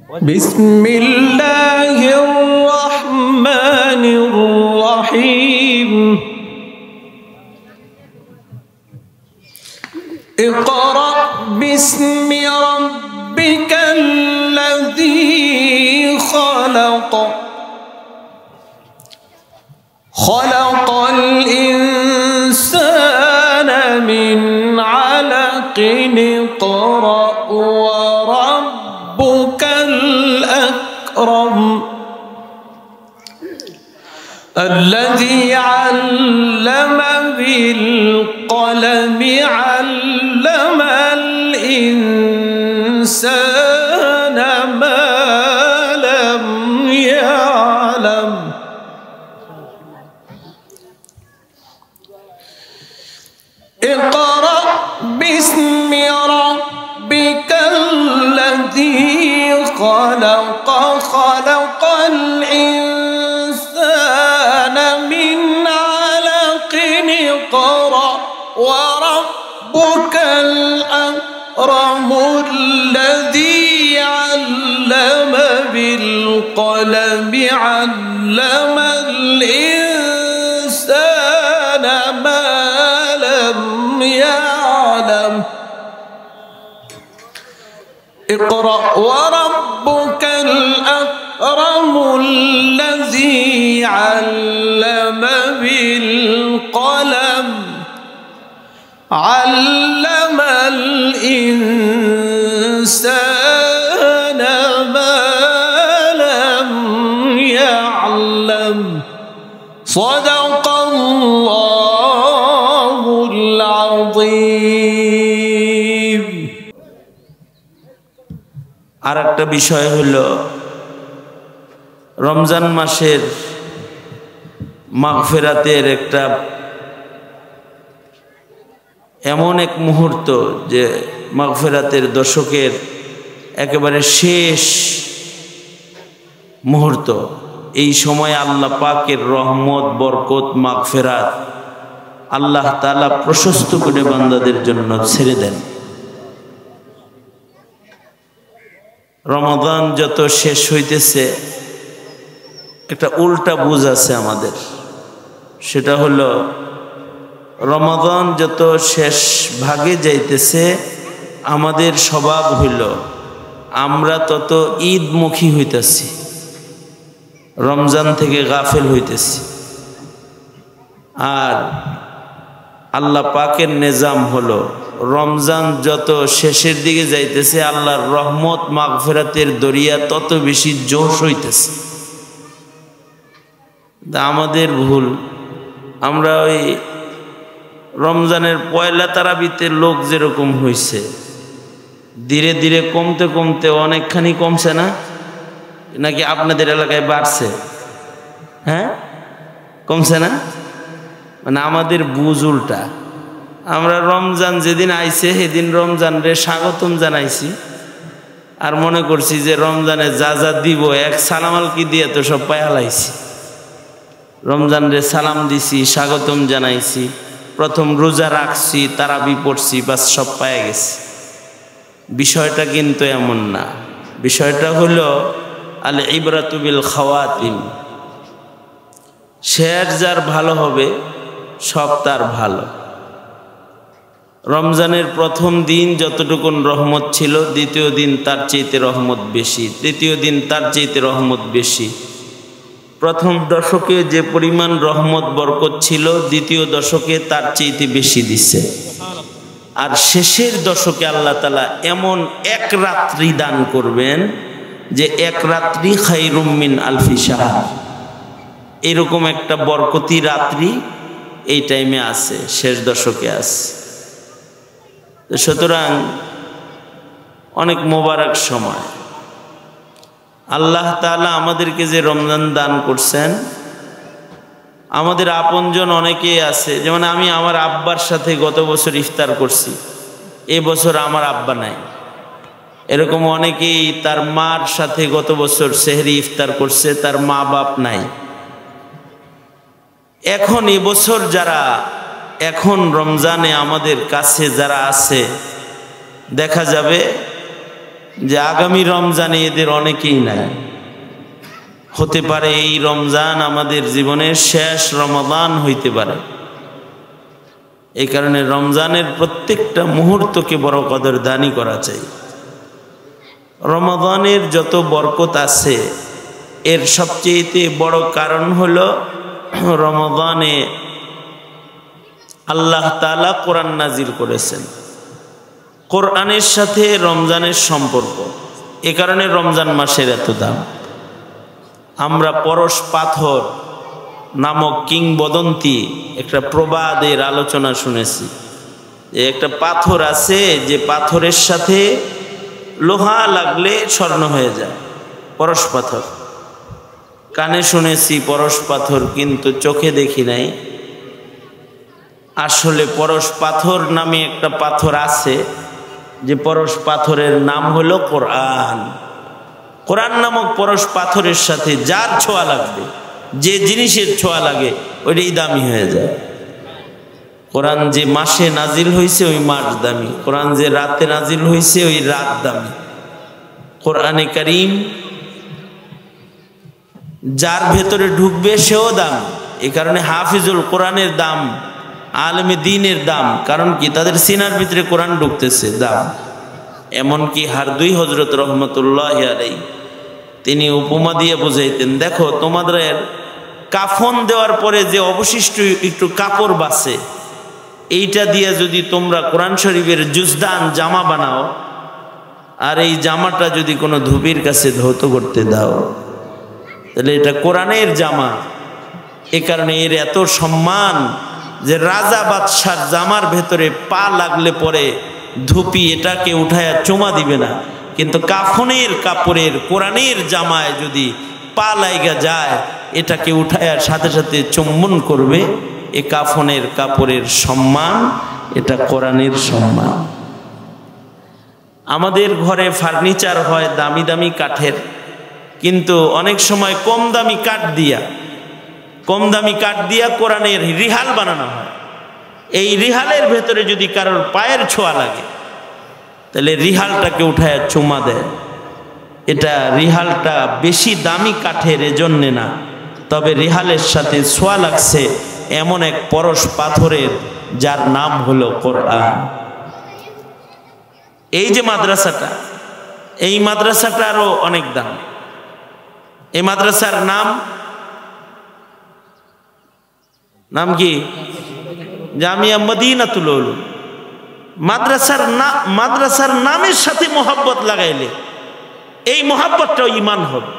بسم الله الرحمن الرحيم اقرأ باسم ربك الذي خلق خلق الإنسان من علق اقرأ وربك الأكرم الذي علم بالقلم علم الإنسان ما لم يعلم اقرأ باسم ربك الذي خلق خلق الإنسان من علق اقرأ وربك الأكرم الذي علم بالقلم علم الإنسان ما لم يعلم اقرأ وربك الأكرم الذي علم بالقلم علم الإنسان ما لم يعلم صدق الله العظيم আরেকটা বিষয় হলো রমজান মাসের মাগফিরাতের একটা এমন এক মুহূর্ত যে মাগফিরাতের দশকের একেবারে শেষ মুহূর্ত। এই সময় আল্লাহ পাকের রহমত বরকত মাগফিরাত আল্লাহ তাআলা প্রশস্ত করে বান্দাদের জন্য ছেড়ে দেন। রমাদান যত শেষ হইতেছে একটা উল্টা বুঝ আছে আমাদের, সেটা হলো রমাদান যত শেষ ভাগে যাইতেছে আমাদের স্বভাব হইল আমরা তত ঈদমুখী হইতেছি, রমজান থেকে গাফেল হইতেছি। আর আল্লাহ পাকের নিজাম হলো রমজান যত শেষের দিকে যাইতেছে আল্লাহর রহমত মাগফিরাতের দরিয়া তত বেশি জোশ হইতেছে। আমাদের ভুল, আমরা ওই রমজানের পয়লা তারাবিতে লোক যেরকম হইছে ধীরে ধীরে কমতে কমতে অনেকখানি কমছে না, নাকি আপনাদের এলাকায় বাড়ছে? হ্যাঁ, কমছে না? মানে আমাদের বুঝ উল্টা। আমরা রমজান যেদিন আইছে সেদিন রমজান রে স্বাগতম জানাইছি আর মনে করছি যে রমজানে যা যা দিব এক সালামাল কি দিয়ে তো সব পায়ালাইছি। রমজান রে সালাম দিছি, স্বাগতম জানাইছি, প্রথম রোজা রাখছি, তারাবি পড়ছি, বাস সব পায়ে গেছি। বিষয়টা কিন্তু এমন না। বিষয়টা হলো আল ইবরাতু বিল খাওয়াতিম। শেষ যার ভালো হবে সব তার ভালো। রমজানের প্রথম দিন যতটুকুন রহমত ছিল দ্বিতীয় দিন তার চাইতে রহমত বেশি, তৃতীয় দিন তার চাইতে রহমত বেশি। প্রথম দশকে যে পরিমাণ রহমত বরকত ছিল দ্বিতীয় দশকে তার চাইতে বেশি দিচ্ছে। আর শেষের দশকে আল্লাহ তাআলা এমন এক রাত্রি দান করবেন যে এক রাত্রি খায়রুম মিন আলফি শাহর, এরকম একটা বরকতি রাত্রি এই টাইমে আছে, শেষ দশকে আছে। সুতরাং অনেক মোবারক সময়। আল্লাহ তাআলা আমাদেরকে যে রমজান দান করছেন, আমাদের আপনজন অনেকেই আছে, যেমন আমি আমার আব্বার সাথে গত বছর ইফতার করছি, এবছর আমার আব্বা নাই। এরকম অনেকেই তার মার সাথে গত বছর সেহরি ইফতার করছে, তার মা বাপ নাই। এখন এবছর যারা এখন রমজানে আমাদের কাছে যারা আছে দেখা যাবে যে আগামী রমজানে এদের অনেকেই নাই। হতে পারে এই রমজান আমাদের জীবনের শেষ রমাদান হইতে পারে। এই কারণে রমজানের প্রত্যেকটা মুহূর্তকে বড় কদরদানি করা চাই। রমাদানের যত বরকত আছে এর সবচেয়ে বড় কারণ হলো রমাদানে আল্লাহ তাআলা কোরআন নাজিল করেছেন। কোরআনের সাথে রমজানের সম্পর্ক, এ কারণে রমজান মাসের এত দাম। আমরা পরশ পাথর নামক কিংবদন্তি একটা প্রবাদের আলোচনা শুনেছি। একটা পাথর আছে যে পাথরের সাথে লোহা লাগলে স্বর্ণ হয়ে যায়, পরশ পাথর। কানে শুনেছি পরশ পাথর, কিন্তু চোখে দেখি নাই। আসলে পরশ পাথর নামে একটা পাথর আছে, যে পরশ পাথরের নাম হলো কোরআন। কোরআন নামক পরশ পাথরের সাথে যার ছোঁয়া লাগবে, যে জিনিসের ছোঁয়া লাগে, ওইটাই দামি হয়ে যায়। কোরআন যে মাসে নাজিল হয়েছে ওই মাস দামি, কোরআন যে রাতে নাজিল হয়েছে ওই রাত দামি। কোরআনে কারীম যার ভেতরে ঢুকবে সেও দাম। এই কারণে হাফিজুল কোরআনের দাম, আলেমে দ্বীনের দাম। কারণ কি? তাদের সিনার ভিতরে কোরআন ঢুকতেছে, দাম। এমনকি হারদুই হজরত রহমতুল্লাহ আলাইহি তিনি উপমা দিয়ে বুঝাইতেন, দেখো তোমাদের কাফন দেওয়ার পরে যে অবশিষ্ট একটু কাপড় বাঁচে, এইটা দিয়ে যদি তোমরা কোরআন শরীফের জুজদান জামা বানাও, আর এই জামাটা যদি কোনো ধুবির কাছে ধৌত করতে দাও, তাহলে এটা কোরআনের জামা। এ কারণে এর এত সম্মান যে রাজা বাদশার জামার ভেতরে পা লাগলে পরে ধুপি এটাকে উঠায়া চুমা দিবে না, কিন্তু কাফনের কাপড়ের কোরআনের জামায় যদি পা লাইগা যায়, এটাকে উঠায়ার সাথে সাথে চুম্বন করবে। এ কাফনের কাপড়ের সম্মান, এটা কোরআনের সম্মান। আমাদের ঘরে ফার্নিচার হয় দামি দামি কাঠের, কিন্তু অনেক সময় কম দামি কাঠ দিয়া কোরআনের রিহাল বানানো হয়। এই রিহালের ভেতরে যদি কারোর পায়ের ছোঁয়া লাগে, তাহলে রিহালটাকে উঠায় চুমা দেয়। এটা রিহালটা বেশি দামি কাঠের এজন্যে না, তবে রিহালের সাথে ছোঁয়া লাগছে এমন এক পরশ পাথরের, যার নাম হলো কোরআন। এই যে মাদ্রাসাটা, এই মাদ্রাসাটারও অনেক দাম। এই মাদ্রাসার নাম কি? জামিয়া মদিনাতুল উলুম। মাদ্রাসার নামের সাথে মোহাব্বত লাগাইলে এই মোহাব্বতটাও ঈমান হবে।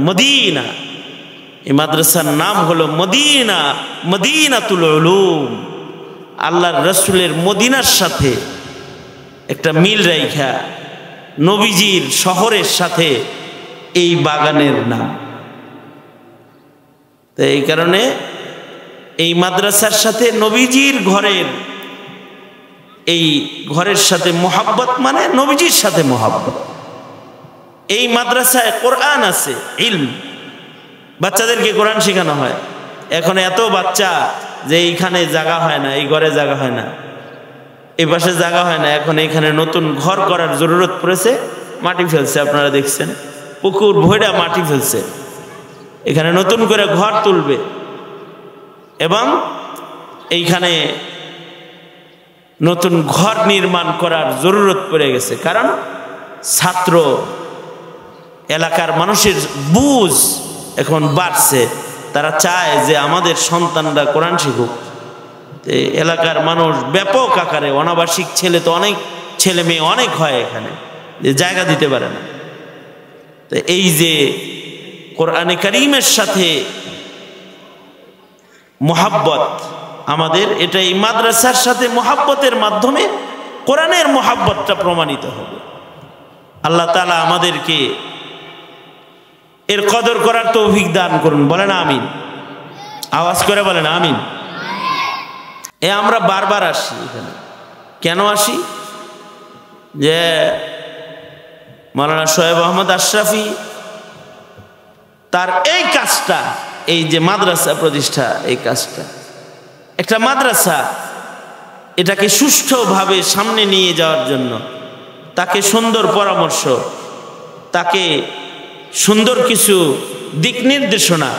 মদিনা, এই মাদ্রাসার নাম হলো মদিনা, মদিনাতুল উলুম। আল্লাহর রাসূলের মদিনার সাথে একটা মিল রাইখা নবীজির শহরের সাথে এই বাগানের নাম। তো এই কারণে এই মাদ্রাসার সাথে নবীজির ঘরের সাথে মোহাব্বত, মানে নবীজির সাথে মোহাব্বত। এই মাদ্রাসায় কোরআন আছে, ইলম, বাচ্চাদেরকে কোরআন শেখানো হয়। এখন এত বাচ্চা যে এইখানে জায়গা হয় না, এই ঘরে জায়গা হয় না, এই পাশে জায়গা হয় না। এখন এখানে নতুন ঘর করার জরুরত পড়েছে, মাটি ফেলছে, আপনারা দেখছেন পুকুর ভইরা মাটি ফেলছে, এখানে নতুন করে ঘর তুলবে। এবং এইখানে নতুন ঘর নির্মাণ করার জরুরত পড়ে গেছে, কারণ ছাত্র এলাকার মানুষের বুঝ এখন বাড়ছে। তারা চায় যে আমাদের সন্তানরা কোরআন শিখুক। এলাকার মানুষ ব্যাপক আকারে, অনাবাসিক ছেলে তো অনেক, ছেলে মেয়ে অনেক হয় এখানে, যে জায়গা দিতে পারে না। তো এই যে কোরআনে কারীমের সাথে মোহাব্বত আমাদের, এটা এই মাদ্রাসার সাথে মোহাব্বতের মাধ্যমে কোরআনের মোহাব্বতটা প্রমাণিত হবে। আল্লাহ তাআলা আমাদেরকে এর কদর করার তৌফিক দান করুন। বলেন আমিন, আওয়াজ করে বলেন আমিন। আমরা বারবার আসি এখানে, কেন আসি? যে মাওলানা শোয়েব আহমদ আশরাফি তার এই কাজটা, এই যে মাদ্রাসা প্রতিষ্ঠা, এই কাজটা, একটা মাদ্রাসা এটাকে সুষ্ঠুভাবে সামনে নিয়ে যাওয়ার জন্য তাকে সুন্দর পরামর্শ তাকে সুন্দর কিছু দিক নির্দেশনা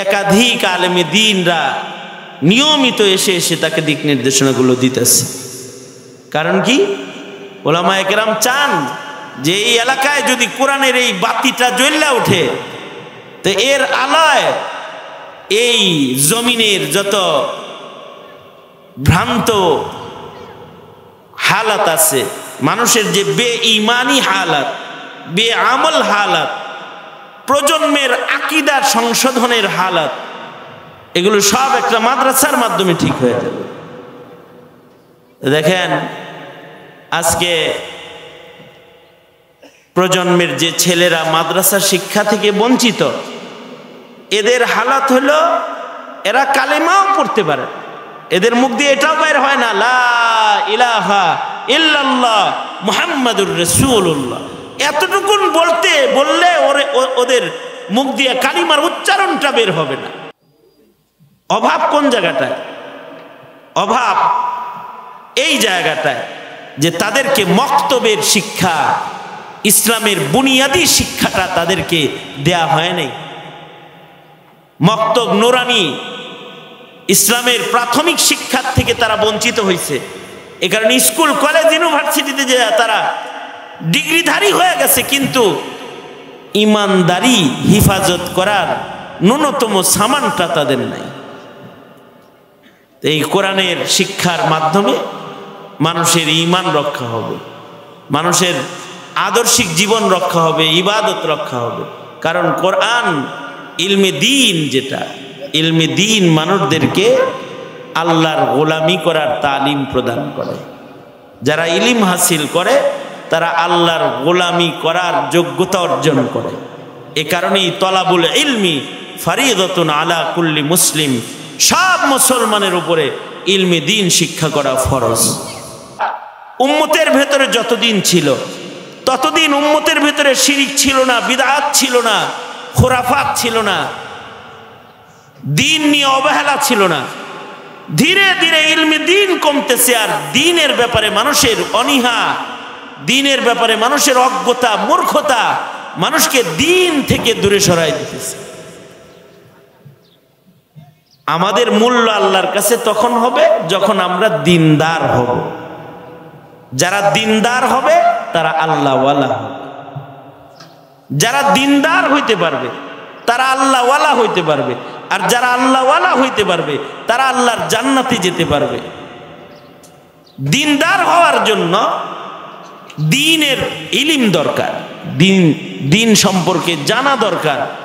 একাধিক আলেমে দ্বীনরা নিয়মিত এসে এসে তাকে দিক নির্দেশনাগুলো দিতেছে। কারণ কি, ওলামায়ে কেরাম চান যে এই এলাকায় যদি কোরআনের এই বাতিটা জ্বলে ওঠে, তো এর আলোয় এই জমিনের যত ভ্রান্ত হালাত আছে, মানুষের যে বেঈমানি হালাত, বেআমল হালাত, প্রজন্মের আকীদা সংশোধনের হালাত, এগুলো সব একটা মাদ্রাসার মাধ্যমে ঠিক হয়ে যাবে। দেখেন আজকে প্রজন্মের যে ছেলেরা মাদ্রাসা শিক্ষা থেকে বঞ্চিত, এদের হালাত হলো এরা কালেমাও পড়তে পারে, এদের মুখ দিয়ে এটাও বের হয় না লা ইলাহা ইল্লাল্লাহ মুহাম্মাদুর রাসূলুল্লাহ, এতটুকুন বললে ওদের মুখ দিয়ে কালিমার উচ্চারণটা বের হবে না। অভাব কোন জায়গাটায়? অভাব এই জায়গাটায় যে তাদেরকে মক্তবের শিক্ষা, ইসলামের বুনিয়াদী শিক্ষাটা তাদেরকে দেয়া হয় নাই। মক্তব নুরানি ইসলামের প্রাথমিক শিক্ষার থেকে তারা বঞ্চিত হয়েছে। এ কারণে স্কুল কলেজ ইউনিভার্সিটিতে যে তারা ডিগ্রিধারী হয়ে গেছে, কিন্তু ইমানদারি হিফাজত করার ন্যূনতম সামানটা তাদের নাই। এই কোরআনের শিক্ষার মাধ্যমে মানুষের ঈমান রক্ষা হবে, মানুষের আদর্শিক জীবন রক্ষা হবে, ইবাদত রক্ষা হবে। কারণ কোরআন ইলমে দ্বীন, যেটা ইলমে দ্বীন মানুষদেরকে আল্লাহর গোলামি করার তালিম প্রদান করে। যারা ইলম হাসিল করে তারা আল্লাহর গোলামি করার যোগ্যতা অর্জন করে। এ কারণেই তলাবুল ইলমি ফারিদাতুন আলা কুল্লি মুসলিম, সব মুসলমানের উপরে ইলমে দ্বীন শিক্ষা করা ফরজ। উম্মতের ভেতরে যতদিন ছিল ততদিন উম্মতের ভেতরে শিরিক ছিল না, বিদআত ছিল না, খুরাফাত ছিল না, দ্বীন নিয়ে অবহেলা ছিল না। ধীরে ধীরে ইলমে দ্বীন কমতেছে, আর দ্বীনের ব্যাপারে মানুষের অনীহা, দ্বীনের ব্যাপারে মানুষের অজ্ঞতা, মূর্খতা মানুষকে দ্বীন থেকে দূরে সরাই দিতেছে। আমাদের মূল্য আল্লাহর কাছে তখন হবে যখন আমরা দিনদার হব। যারা দিনদার হবে তারা আল্লাহওয়ালা হবে। যারা দিনদার হইতে পারবে তারা আল্লাহওয়ালা হইতে পারবে, আর যারা আল্লাহওয়ালা হইতে পারবে তারা আল্লাহর জান্নাতে যেতে পারবে। দিনদার হওয়ার জন্য দ্বীনের ইলম দরকার, দ্বীন সম্পর্কে জানা দরকার।